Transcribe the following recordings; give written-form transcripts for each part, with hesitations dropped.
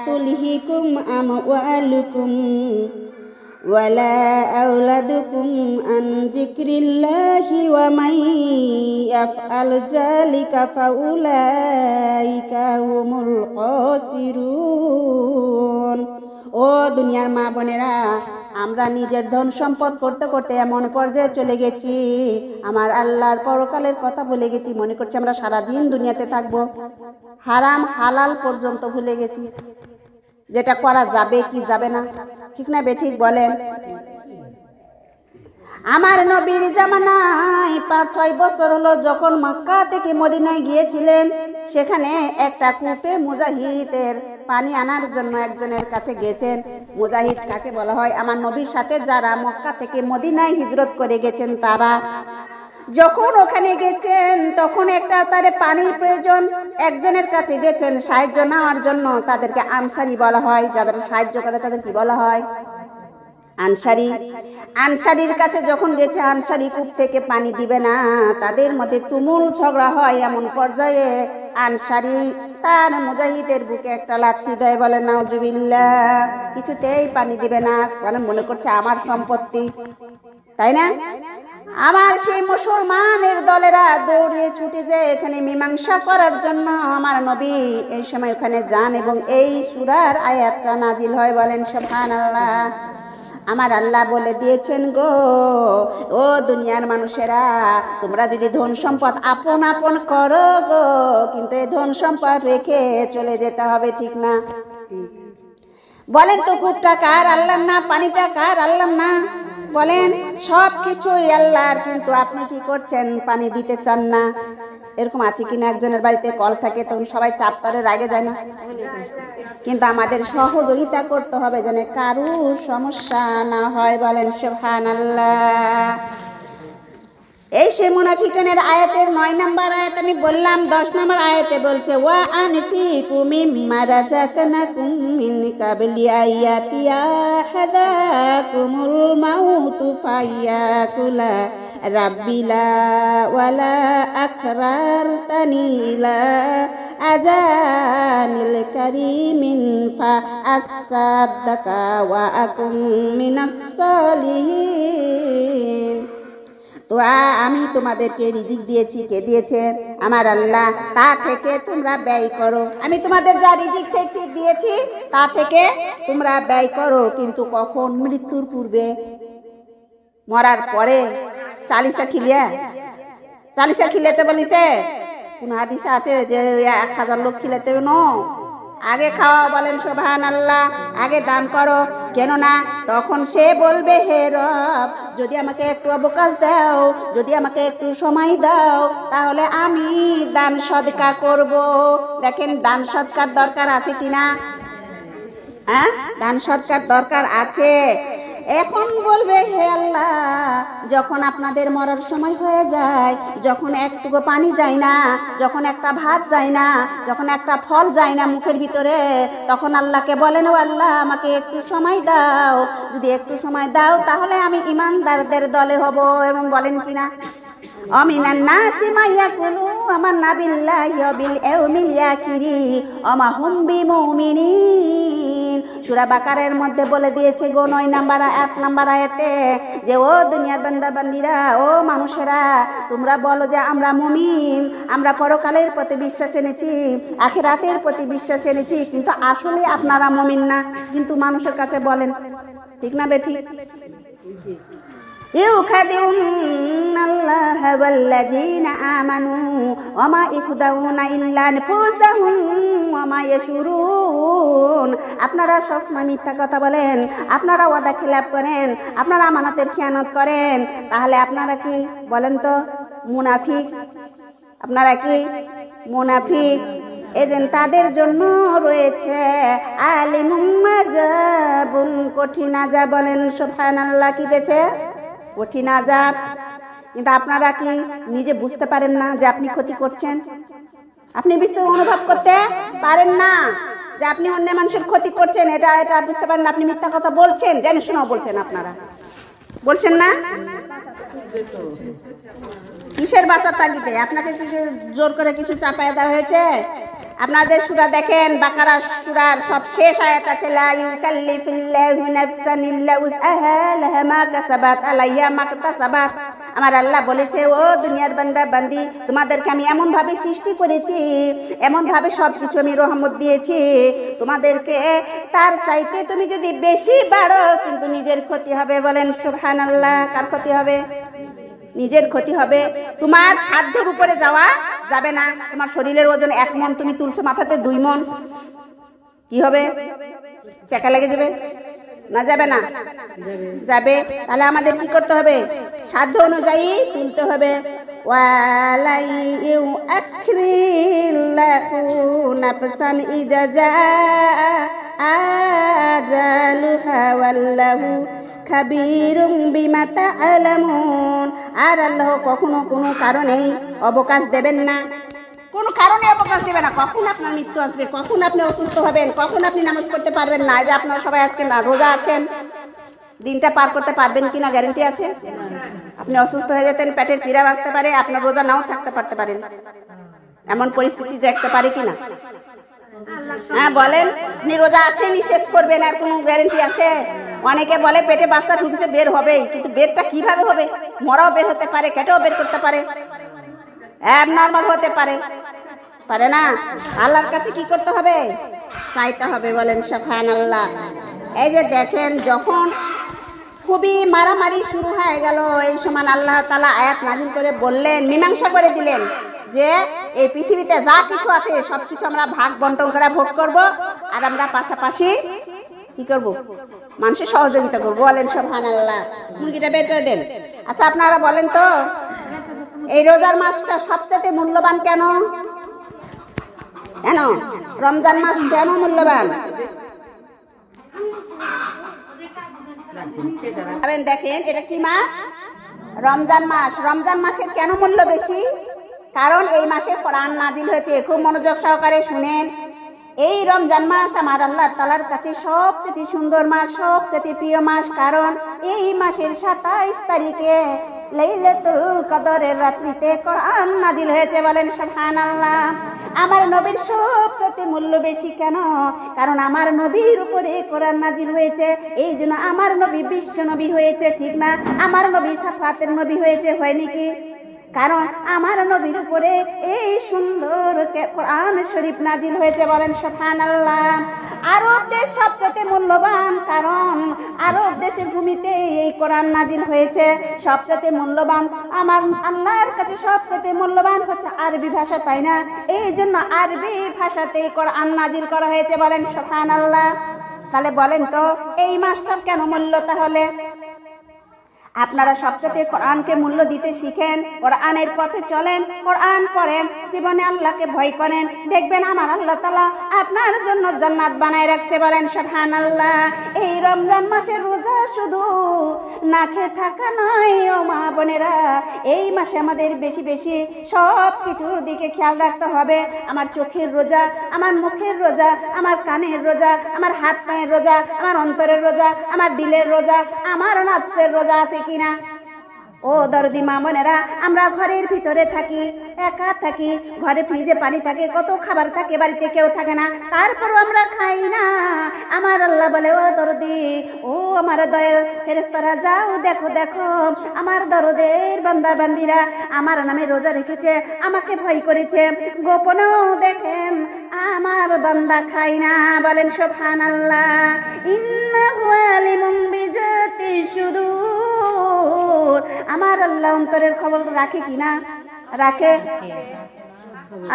তুলহিকুম আমওয়ালুকুম ওয়ালা আওলাদুকুম আন যিকরিল্লাহি ওয়া মান ইয়াফআল যালিকা ফাউলাইকা হুমুল খাসিরুন। ও দুনিয়ার মা বোনেরা, আমরা নিজের ধন সম্পদ করতে করতে এমন পর্যায়ে চলে গেছি, আমার আল্লাহর পরকালের কথা ভুলে গেছি। মনে করছি আমরা সারাদিন দুনিয়াতে থাকবো, হারাম হালাল পর্যন্ত ভুলে গেছি, যেটা করা যাবে কি যাবে না। ঠিক না বেঠিক বলেন? আমার নবীর জামানায় 5-6 বছর হলো যখন মক্কা থেকে মদিনায় গিয়েছিলেন, সেখানে একটা কূপে মুজাহিদের পানি আনার জন্য একজনের কাছে গেছেন। মুজাহিদ কাকে বলা হয়? আমার নবীর সাথে যারা মক্কা থেকে মদিনায় হিজরত করে গেছেন তারা। যখন ওখানে গেছেন তখন একটা তারে পানির প্রয়োজন, একজনের কাছে গেছেন সাহায্য নেওয়ার জন্য, তাদেরকে আনসারী বলা হয়। যাদের সাহায্য করে তাদের কি বলা হয়? আনসারী। আনসারীর কাছে যখন গেছে, আনসারী কূপ থেকে পানি দিবে না, তাদের মধ্যে তুমুল ঝগড়া হয়। এমন পর্যায়ে আনসারী তার মুজাহিদের বুকে একটা লাথি দেয়, বলে নাউজুবিল্লাহ, কিছুতেই পানি দিবে না, কারণ মনে করছে আমার সম্পত্তি, তাই না? আমার সেই মুসলমানের দলেরা দৌড়িয়ে ছুটে যায় এখানে মীমাংসা করার জন্য। আমার নবী এই সময় ওখানে যান এবং এই সূরার আয়াতটা নাজিল হয়। বলেন সুবহানাল্লাহ। আমার আল্লাহ বলে দিয়েছেন, গো ও দুনিয়ার মানুষেরা, তোমরা যদি ধন সম্পদ আপন আপন করো গো, কিন্তু এই ধন সম্পদ রেখে চলে যেতে হবে, ঠিক না? বলেন তো, কূপটা কার? আল্লাহর না? পানিটা কার? আল্লাহর না? বলেন, সব কিছুই আল্লাহর, কিন্তু আপনি কি করছেন? পানি দিতে চান না। এরকম আছে কিনা? একজনের বাড়িতে কল থাকে, তখন সবাই চাপ করে রাগে যায় না? কিন্তু আমাদের সহযোগিতা করতে হবে যেন কারো সমস্যা না হয়। বলেন সুবহানাল্লাহ। এই সে মুনাফিকুনের আয়াতের 9 নম্বর আয়াত আমি বললাম। 10 নম্বর আয়াতে বলছে, ওয়া আনফিকু মিম্মা রাযাকনাকুম মিন কাবলি আয়াতিয়া হাদাকুমুল মাউতু ফায়াকুলা রাব্বিলা ওয়ালা আকরারতানি লা আযানিল কারীমিন ফা আসাদাকা ওয়া আকুম মিনাস সালিহিন। তো আমি তোমাদেরকে রিজিক দিয়েছি, কে দিয়েছে? আমার আল্লাহ। তা থেকে তোমরা ব্যয় করো। আমি তোমাদের যা রিজিক থেকে দিয়েছি তা থেকে তোমরা ব্যয় করো, কিন্তু কখন? মৃত্যুর পূর্বে, মরার পরে। চালিসা খিলেতে বলিছে? কোন হাদিসে আছে যে 1000 লোক খিলেতে? না, আগে খাওয়া। বলেন সুবহানাল্লাহ। আগে দান করো, কেন না তখন সে বলবে, হে রব, যদি আমাকে একটু অবকাশ দাও, যদি আমাকে একটু সময় দাও, তাহলে আমি দান সদকা করব। দেখেন, দান সদকার দরকার আছে কিনা? হ্যাঁ, দান সদকার দরকার আছে। এখন বলবে, হে আল্লাহ, যখন আপনাদের মরার সময় হয়ে যায়, যখন একটুকু পানি যায় না, যখন একটা ভাত যায় না, যখন একটা ফল যায় না মুখের ভিতরে, তখন আল্লাহকে বলেন, ও আল্লাহ, আমাকে একটু সময় দাও, যদি একটু সময় দাও তাহলে আমি ঈমানদারদের দলে হব। এবং বলেন কিনা, অমিনান নাসি মাইয়াকুলু আমান্না বিল্লাহি ওয়া বিল ইয়াউমিল আখিরি ওয়া মা হুম বিমুমিনিন। সূরা বাকারের মধ্যে বলে দিয়েছে গো 1 নম্বর আয়াতে, যে ও দুনিয়ার বান্দা বান্দিরা, ও মানুষেরা, তোমরা বলো যে আমরা মুমিন, আমরা পরকালের প্রতি বিশ্বাস এনেছি, আখিরাতের প্রতি বিশ্বাস এনেছি, কিন্তু আসলে আপনারা মুমিন না। কিন্তু মানুষের কাছে বলেন, ঠিক না বেঠিক? ইউখাদিউনাল্লাহা ওয়াল্লাযীনা আমানু ওয়া মা ইখদাউনা ইল্লা আনফুসাহুম ওয়া মা ইয়াশুরুন। আপনারা সবসময় মিথ্যা কথা বলেন, আপনারা ওয়াদা খিলাফ করেন, আপনারা আমানতের খেয়ানত করেন, তাহলে আপনারা কি? বলেন তো, মুনাফিক। আপনারা কি? মুনাফিক। এজন্য তাদের জন্য রয়েছে আলিমুম মাযাবুন, কঠিন আযাব। বলেন সুবহানাল্লাহ। কি দিয়েছে? কঠিন আযাব। কিন্তু আপনারা কি নিজে বুঝতে পারেন না যে আপনি ক্ষতি করছেন? আপনি বুঝতে, অনুভব করতে পারেন না যে যে আপনি অন্য মানুষের ক্ষতি করছেন, এটা এটা বুঝতে পারেন, আপনি মিথ্যা কথা বলছেন, জেনে শুনেও বলছেন। আপনারা বলছেন না? কিসের বাঁচার তাগিদে? আপনাকে কি জোর করে কিছু চাপায় দেওয়া হয়েছে? আপনাদের সূরা দেখেন, বাকারা সূরার সব শেষ আয়াত আছে লা ইউকাল্লিফুল্লাহু নাফসান ইল্লা উসআহা লাহা মা কাসাবাত আলাইহা মা কাসাবাত। আমার আল্লাহ বলেছে, ও দুনিয়ার বান্দা বান্দি, তোমাদেরকে আমি এমন ভাবে সৃষ্টি করেছি, এমন ভাবে সবকিছু আমি রহমত দিয়েছি, তোমাদেরকে তার চাইতে তুমি যদি বেশি বাড়ো কিন্তু নিজের ক্ষতি হবে। বলেন সুবহানাল্লাহ। কার ক্ষতি হবে? নিজের ক্ষতি হবে। তোমার সাধ্যের উপরে যাওয়া যাবে না। তোমার শরীরের ওজন 1 মণ, তুমি তুলছো মাথাতে 2 মণ, কি হবে? চেকা লেগে যাবে না? যাবে না? যাবে। তাহলে আমাদের কি করতে হবে? সাধ্য অনুযায়ী তুলতে হবে। ওয়ালা ইউআখিরিল্লাহু নাফসান ইজা জাআ আজালুহা ওয়াল্লাহু খাবীরুম বিমা তা'লামুন। আর আল্লাহ কখনো কোনো কারণেই অবকাশ দেবেন না, কোনো কারণে অবকাশ দেবে না। কখন আপনার মৃত্যু আসবে, কখন আপনি অসুস্থ হবেন, কখন আপনি নামাজ পড়তে পারবেন না। এই যে আপনারা সবাই আজকে না রোজা আছেন, দিনটা পার করতে পারবেন কিনা গ্যারান্টি আছে? আপনি অসুস্থ হয়ে যেতেন, পেটের পীড়া বাঁচতে পারে, আপনার রোজা নাও থাকতে পারতে পারেন, এমন পরিস্থিতি দেখতে পারে কিনা? হ্যাঁ বলেন, আপনি রোজা আছেনই, শেষ করবেন, আর কোনো গ্যারান্টি আছে? অনেকে বলে পেটে বাচ্চা ঢুকছে, বের হবেই, কিন্তু বেরটা কিভাবে হবে? মরাও বের হতে পারে, কেটেও বের করতে পারে, অ্যাবনর্মাল হতে পারে, পারে না? আল্লাহর কাছে কি করতে হবে? চাইতে হবে। বলেন সুবহানাল্লাহ। এই যে দেখেন, যখন খুবই মারামারি শুরু হয়ে গেল, এই সময় আল্লাহ তাআলা আয়াত নাজিল করে বললেন, মীমাংসা করে দিলেন যে এই পৃথিবীতে যা কিছু আছে সব কিছু আমরা ভাগ বন্টন করে ভোগ করব, আর আমরা পাশাপাশি কি করব? মানুষের সহযোগিতা করব। বলেন সুবহানাল্লাহ। মুরগিটা বের করে দেন। আচ্ছা আপনারা বলেন তো, এই রোজার মাসটা সবচেয়ে মূল্যবান কেন? কেন রমজান মাস কেন মূল্যবান? দেখেন, এটা কি মাস? রমজান মাস। রমজান মাসের কেন মূল্য বেশি? কারণ এই মাসে কোরআন নাজিল হয়েছে। খুব মনোযোগ সহকারে শুনেন। এই রমজান মাস আমার আল্লাহ তাআলার কাছে সবচেয়ে সুন্দর মাস, সবচেয়ে প্রিয় মাস। কারণ এই মাসের 27 তারিখে লাইলাতুল কদরের রাত্রিতে কোরআন নাজিল হয়েছে। বলেন সুবহানাল্লাহ। আমার নবীর সবচেয়ে মূল্য বেশি কেন? কারণ আমার নবীর উপরে কোরআন নাজিল হয়েছে, এই জন্য আমার নবী বিশ্ব নবী হয়েছে, ঠিক না? আমার নবী সাফাতের নবী হয়েছে, হয়নি কি? কারণ আমার নবীর উপরে এই সুন্দর কোরআন শরীফ নাজিল হয়েছে। বলেন সুবহানাল্লাহ। আরব দেশ সবচেয়ে মূল্যবান, কারণ আরব দেশের ভূমিতে এই কোরআন নাজিল হয়েছে। সবচেয়ে মূল্যবান আমার আল্লাহর কাছে সবচেয়ে মূল্যবান হচ্ছে আরবি ভাষা, তাই না? এই জন্য আরবি ভাষাতে কোরআন নাজিল করা হয়েছে। বলেন সুবহানাল্লাহ। তাহলে বলেন তো এই মাসটার কেন মূল্য? তাহলে আপনারা সবচেয়ে কোরআনকে মূল্য দিতে শিখেন, কোরআনের পথে চলেন, কোরআন পড়েন, জীবনে আল্লাহকে ভয় করেন, দেখবেন আমার আল্লাহ তাআলা আপনার জন্য জান্নাত বানায় রাখছে। বলেন সুবহানাল্লাহ। এই রমজান মাসের রোজা শুধু না খেয়ে থাকা নয় ও মা বোনেরা, এই মাসে আমাদের বেশি বেশি সব কিছুর দিকে খেয়াল রাখতে হবে। আমার চোখের রোজা, আমার মুখের রোজা, আমার কানের রোজা, আমার হাত পায়ের রোজা, আমার অন্তরের রোজা, আমার দিলের রোজা, আমার নফসের রোজা আছে কিনা? ও দরদি মা বোনেরা, আমরা ঘরের ভিতরে থাকি, একা থাকি, ঘরে ফ্রিজে পানি থাকে, কত খাবার থাকে, বাড়িতে কেউ থাকে না, তারপরও আমরা খাই না। আমার আল্লাহ বলে, ও দরদি, ও আমার দয়ার ফেরেশতারা, যাও দেখো দেখো আমার দরদের বান্দা বান্দিরা আমার নামে রোজা রেখেছে, আমাকে ভয় করেছে, গোপনেও দেখেন আমার বান্দা খাই না। বলেন সুবহানাল্লাহ। ইন্নাহু আলিমুম বিজাতি সুদূর। আমার আল্লাহ অন্তরের খবর রাখে কিনা? রাখে।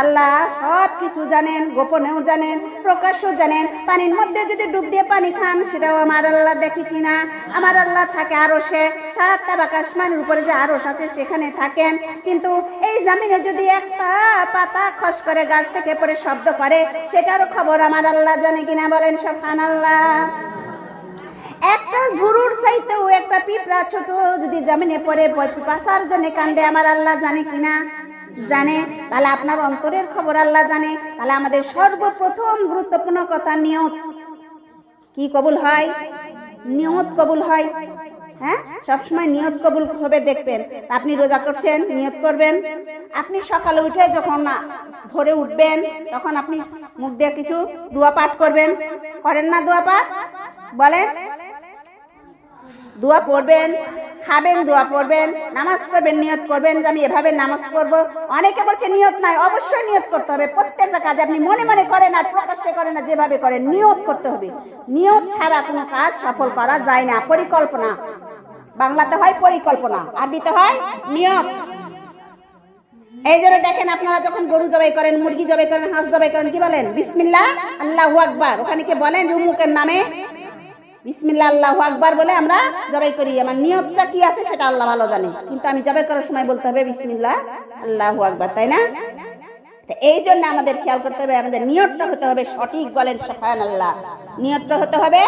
আল্লাহ সব কিছু জানেন, গোপনেও জানেন, প্রকাশ্য জানেন। পানির মধ্যে যদি ডুব দিয়ে পানি খান, সেটাও আমার আল্লাহ দেখে কিনা? আমার আল্লাহ থাকে আরশে, 7 তাবাক আসমানের উপরে যে আরশ আছে সেখানে থাকেন। কিন্তু এই জমিনে যদি একটা পাতা খস করে গাছ থেকে পড়ে শব্দ করে, সেটারও খবর আমার আল্লাহ জানে কিনা? বলেন সুবহানাল্লাহ। একটা গরুর চাইতেও একটা পিঁপড়া ছোট যদি জমিনে পড়ে পিপাসার জন্য কান্দে, আমার আল্লাহ জানে কিনা? জানে। তাহলে আপনার অন্তরের খবর আল্লাহ জানে। তাহলে আমাদের সর্বপ্রথম গুরুত্বপূর্ণ কথা নিয়ত কি কবুল হয়, নিয়ত কবুল হয়। হ্যাঁ, সবসময় নিয়ত কবুল হবে দেখবেন। আপনি রোজা করছেন, নিয়ত করবেন। আপনি সকালে উঠে যখন ভোরে উঠবেন তখন আপনি মুখ দিয়ে কিছু দোয়া পাঠ করবেন, করেন না দোয়া পাঠ? বলেন, দোয়া পড়বেন, খাবেন, দোয়া পড়বেন, নামাজ পড়বেন, নিয়ত করবেন যে আমি এভাবে নামাজ পড়ব। অনেকে বলছে নিয়ত নাই, অবশ্যই নিয়ত করতে হবে। প্রত্যেকটা কাজ আপনি মনে মনে করেন আর প্রকাশ্যে করেন না, যেভাবে করেন নিয়ত করতে হবে। নিয়ত ছাড়া কোনো কাজ সফল করা যায় না। পরিকল্পনা, বাংলাতে হয় পরিকল্পনা, আরবিতে হয় নিয়ত। এই জন্য দেখেন আপনারা যখন গরু জবাই করেন, মুরগি জবাই করেন, হাঁস জবাই করেন, কি বলেন? বিসমিল্লাহ আল্লাহু আকবার। ওখানে কি বলেন যে উমুকের নামে বিসমিল্লাহ আল্লাহু আকবার বলে আমরা জবাই করি। আমার নিয়তটা কি আছে সেটা আল্লাহ ভালো জানে, কিন্তু আমি জবাই করার সময় বলতে হবে বিসমিল্লাহ আল্লাহু আকবার, তাই না? এই জন্য আমাদের খেয়াল করতে হবে, আমাদের নিয়তটা হতে হবে সঠিক। বলেন সুবহানাল্লাহ। নিয়তটা হতে হবে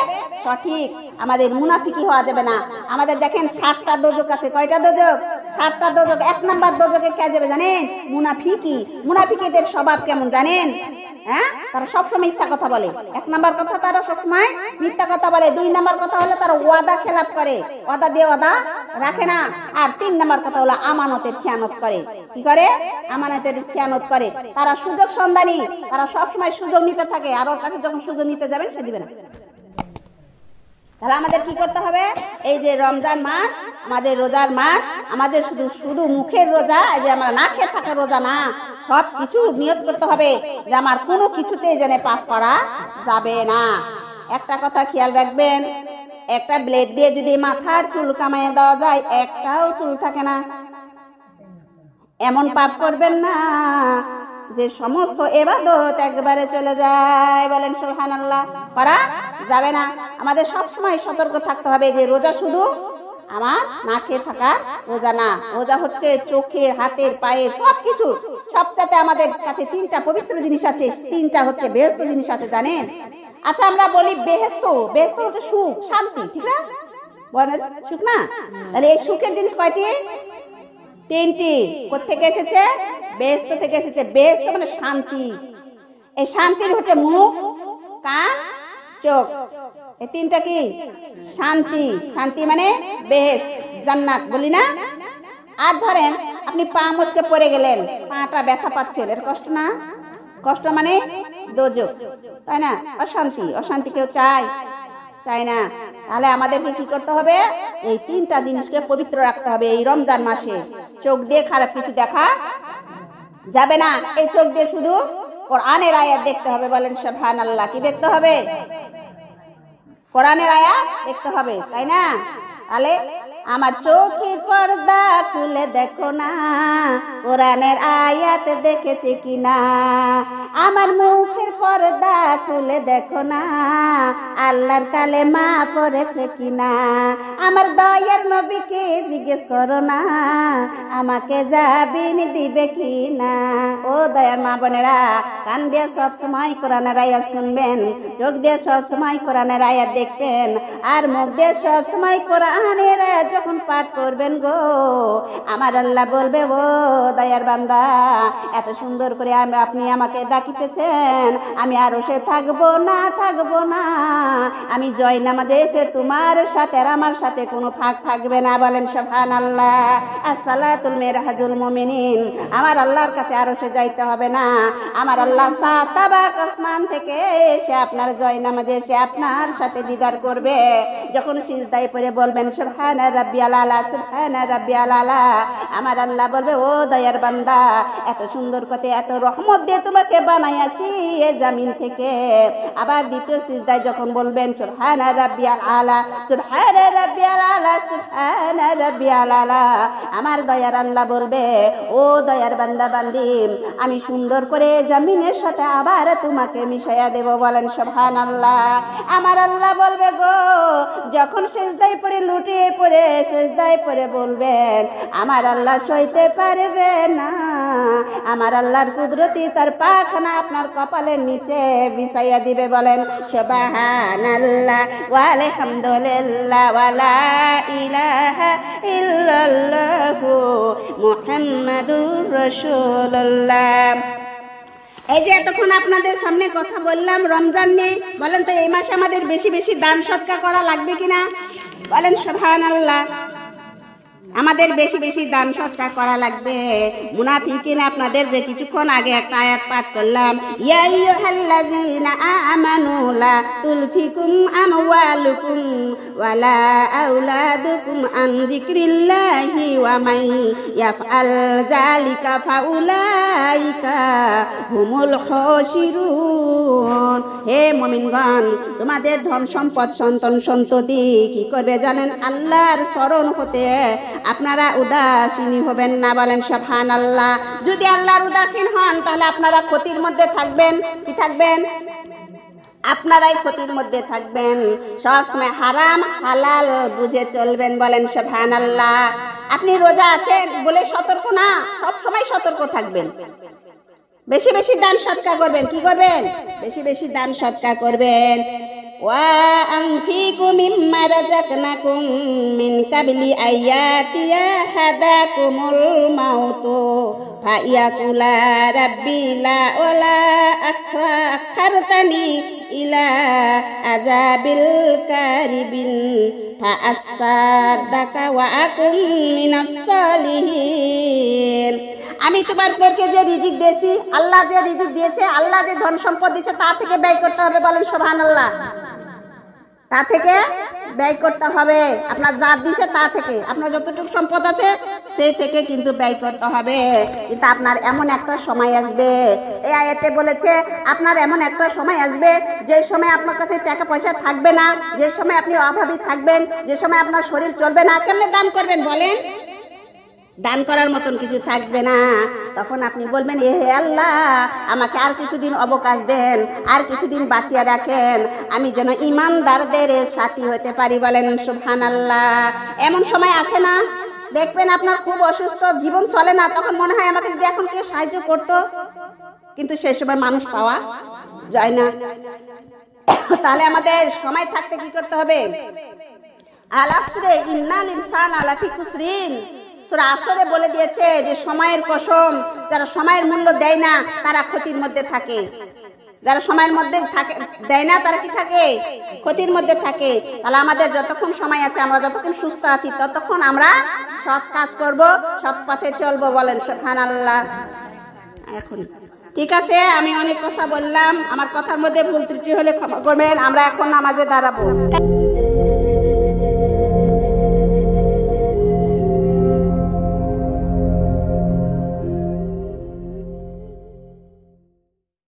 সঠিক, আমাদের মুনাফিকি হওয়া যাবে না। আমাদের দেখেন 60টা দোজক আছে। কয়টা দোজক? 60টা দোজক। 1 নাম্বার দোজকে কে যাবে জানেন? মুনাফিকি। মুনাফিকিদের স্বভাব কেমন জানেন? হ্যাঁ, তারা সবসময় মিথ্যা কথা বলে। 1 নাম্বার কথা, তারা সবসময় মিথ্যা কথা বলে। 2 নাম্বার কথা হলো তারা ওয়াদা খেলাপ করে, ওয়াদা দিয়ে ওয়াদা রাখে না। আর 3 নাম্বার কথা হলো আমানতের খেয়ানত করে। কি করে? আমানতের খেয়ানত করে। তারা সুযোগ সন্ধানী, তারা সবসময় সুযোগ নিতে থাকে, আর ওর কাছে যখন সুযোগ নিতে যাবেন সে দিবে না। তাহলে আমাদের কি করতে হবে? এই যে রমজান মাস, আমাদের রোজার মাস, আমাদের শুধু শুধু মুখের রোজা, এই যে আমরা না খেয়ে থাকা রোজা না, সব কিছু নিয়ত করতে হবে যে আমার কোনো কিছুতেই যেন পাপ করা যাবে না। একটা কথা খেয়াল রাখবেন, একটা ব্লেড দিয়ে যদি মাথার চুল কামাইয়ে দেওয়া যায়, একটাও চুল থাকে না। এমন পাপ করবেন না যে সমস্ত ইবাদত একবারে চলে যায়। বলেন সুবহানাল্লাহ। করা যাবে না। আমাদের সব সময় সতর্ক থাকতে হবে যে রোজা শুধু আমার না খেয়ে থাকা রোজা না, রোজা হচ্ছে চোখের, হাতের, পায়ের সবকিছু। সবচাইতে আমাদের কাছে 3টা পবিত্র জিনিস আছে, 3টা হচ্ছে বেহেশত জিনিস আছে, জানেন? আচ্ছা, আমরা বলি বেহেশত, বেহেশত হচ্ছে সুখ, শান্তি, ঠিক না? বলেন সুখ না? তাহলে এই সুখের জিনিস কয়টি? 3টি। কোথেকে এসেছে? বেহেশত থেকে এসেছে। বেহেশত মানে শান্তি। এই শান্তির হচ্ছে মুখ, কান, চোখ। এই 3টা কি? শান্তি। শান্তি মানে বেহেশত, জান্নাত, বলি না? আর ধরেন আপনি পা মচকে পড়ে গেলেন, পাটা ব্যথা পাচ্ছেন, এর কষ্ট না? কষ্ট মানে দোজক, তাই না? অশান্তি। অশান্তি কেউ চায়? চাই না। তাহলে আমাদেরকে কি করতে হবে? এই 3টা জিনিসকে পবিত্র রাখতে হবে এই রমজান মাসে। চোখ দিয়ে খারাপ কিছু দেখা যাবে না। এই চোখ দিয়ে শুধু কোরআনের আয়াত দেখতে হবে। বলেন সুবহানাল্লাহ। কি দেখতে হবে? কোরআনের আয়াত দেখতে হবে, তাই না? তাহলে আমার চোখের পর্দা খুলে দেখো না, কোরআনের আয়াত দেখেছে কিনা। আমার মুখের পর্দা খুলে দেখো না, আল্লাহর কালেমা পড়েছে কিনা। আমার দয়ার নবীকে জিজ্ঞেস করো না, আমাকে জাবিন দিবে কিনা। ও দয়ার মা বোনেরা, কান দিয়ে সব সময় কোরআনের আয়াত শুনবেন, চোখ দিয়ে সব সময় কোরআনের আয়াত দেখবেন, আর মুখ দিয়ে সব সময় কোরআনের আয়াত যখন পাঠ করবেন গো, আমার আল্লাহ বলবে ও দয়ার বান্দা, এত সুন্দর করে আপনি আমাকে ডাকিতেছেন, আমি আরো সে থাকবো না, থাকবো না। আমি জয় নামাজে এসে তোমার সাথে আর আমার সাথে কোনো ফাঁক থাকবে না। বলেন সুবহানাল্লাহ। আসসালাতুল মিরহাজুল মুমিনিন। আমার আল্লাহর কাছে আরো সে যাইতে হবে না। আমার আল্লাহ সাতাবাক আসমান থেকে এসে আপনার জয় নামাজে এসে আপনার সাথে দিদার করবে। যখন সিজদায় পড়ে বলবেন সুবহানা রাব্বিয়াল আলা, সুবহানা রাব্বিয়াল আলা, আমার আল্লাহ বলবে ও দয়ার বান্দা, এত সুন্দর করে এত রহমত দিয়ে তোমাকে বানাইয়াছি এ জমিন থেকে। আবার দ্বিতীয় সিজদায় যখন বলবেন সুবহানা রাব্বিয়াল আলা, সুবহানা রাব্বিয়াল আলা, সুবহানা রাব্বিয়াল আলা, আমার দয়ার আল্লাহ বলবে ও দয়ার বান্দা বান্দি, আমি সুন্দর করে জমিনের সাথে আবার তোমাকে মিশাইয়া দেব। বলেন সুবহানাল্লাহ। আমার আল্লাহ বলবে গো, যখন সিজদায় পড়ে লুটিয়ে পড়ে সিজদায় পড়ে বলবেন, আমার আল্লাহ সইতে পারবে না, আমার আল্লাহর কুদরতি তার পাখানা আপনার কপালের নিচে বিছাইয়া দিবে। বলেন সুবহানাল্লাহ। সুবহানাল্লাহ ওয়ালহামদুলিল্লাহ ওয়ালা ইলাহা ইল্লাল্লাহু মুহাম্মাদুর রাসূলুল্লাহ। এই যে এতক্ষণ আপনাদের সামনে কথা বললাম রমজান নিয়ে, বলেন তো এই মাসে আমাদের বেশি বেশি দান সদকা করা লাগবে কিনা? বলেন সুবহানাল্লাহ। আমাদের বেশি বেশি দান সদকা করা লাগবে। মুনাফিকিন আপনাদের যে কিছুক্ষণ আগে একটা আয়াত পাঠ করলাম, ইয়া আইয়ুহাল্লাযীনা আমানু লা তুলফিকুম আমওয়ালুকুম ওয়ালা আওলাদুকুম আন যিকরিল্লাহি ওয়া মান ইয়াফআল যালিকা ফাউলাইকা হুমুল খাসিরুন। হে মুমিনগণ, তোমাদের ধন সম্পদ সন্তান সন্ততি কি করবে জানেন? আল্লাহর শরণ হতে আপনারা উদাসীন হবেন না। বলেন সুবহানাল্লাহ। যদি আল্লাহর উদাসীন হন তাহলে আপনারা ক্ষতির মধ্যে থাকবেন। কি থাকবেন? আপনারাই ক্ষতির মধ্যে থাকবেন। সবসময় হারাম হালাল বুঝে চলবেন। বলেন সুবহানাল্লাহ। আপনি রোজা আছেন বলে সতর্ক না, সব সময় সতর্ক থাকবেন। বেশি বেশি দান সদকা করবেন। কি করবেন? বেশি বেশি দান সদকা করবেন। وأنفقوا مما رزقناكم من قبل أن يأتي أحدكم الموت فيقول ربي لولا أخرتني إلى عذاب قريب فأصدق وأكن من الصالحين। আমি তোমাদেরকে যে রিজিক দিয়েছি, আল্লাহ যে রিজিক দিয়েছে, আল্লাহ যে ধন সম্পদ দিয়েছে তা থেকে ব্যয় করতে হবে। বলেন সুবহানাল্লাহ। তা থেকে ব্যয় করতে হবে। আপনার যা দিয়েছে তা থেকে, আপনার যতটুকু সম্পদ আছে সেই থেকে কিন্তু ব্যয় করতে হবে। কিন্তু আপনার এমন একটা সময় আসবে, এই আয়াতে বলেছে আপনার এমন একটা সময় আসবে যে সময় আপনার কাছে টাকা পয়সা থাকবে না, যে সময় আপনি অভাবী থাকবেন, যে সময় আপনার শরীর চলবে না। কেমনে দান করবেন বলেন? দান করার মতন কিছু থাকবে না। তখন আপনি বলবেন, এ হে আল্লাহ, আমাকে আর কিছুদিন অবকাশ দেন, আর কিছুদিন বাঁচিয়ে রাখেন, আমি যেন ইমানদারদের সাথী হতে পারি। বলেন সুবহানাল্লাহ। এমন সময় আসে না? দেখবেন আপনার খুব অসুস্থ, জীবন চলে না, তখন মনে হয় আমাকে যদি এখন কেউ সাহায্য করতো, কিন্তু সেই সময় মানুষ পাওয়া যায় না। তাহলে আমাদের সময় থাকতে কি করতে হবে? আল আসরে ইন্নাল ইনসানা লাফি খুসরিন। সূরা আসরে বলে দিয়েছে যে সময়ের কসম, যারা সময়ের মূল্য দেয় না তারা ক্ষতির মধ্যে থাকে। যারা সময়ের মধ্যে থাকে দেয় না তারা কি থাকে? ক্ষতির মধ্যে থাকে। তাহলে আমাদের যতক্ষণ সময় আছে, আমরা যতক্ষণ সুস্থ আছি, ততক্ষণ আমরা সৎ কাজ করব, সৎ পথে চলবো। বলেন সুবহানাল্লাহ। এখন ঠিক আছে, আমি অনেক কথা বললাম, আমার কথার মধ্যে ভুল ত্রুটি হলে ক্ষমা করবেন। আমরা এখন নামাজে দাঁড়াবো।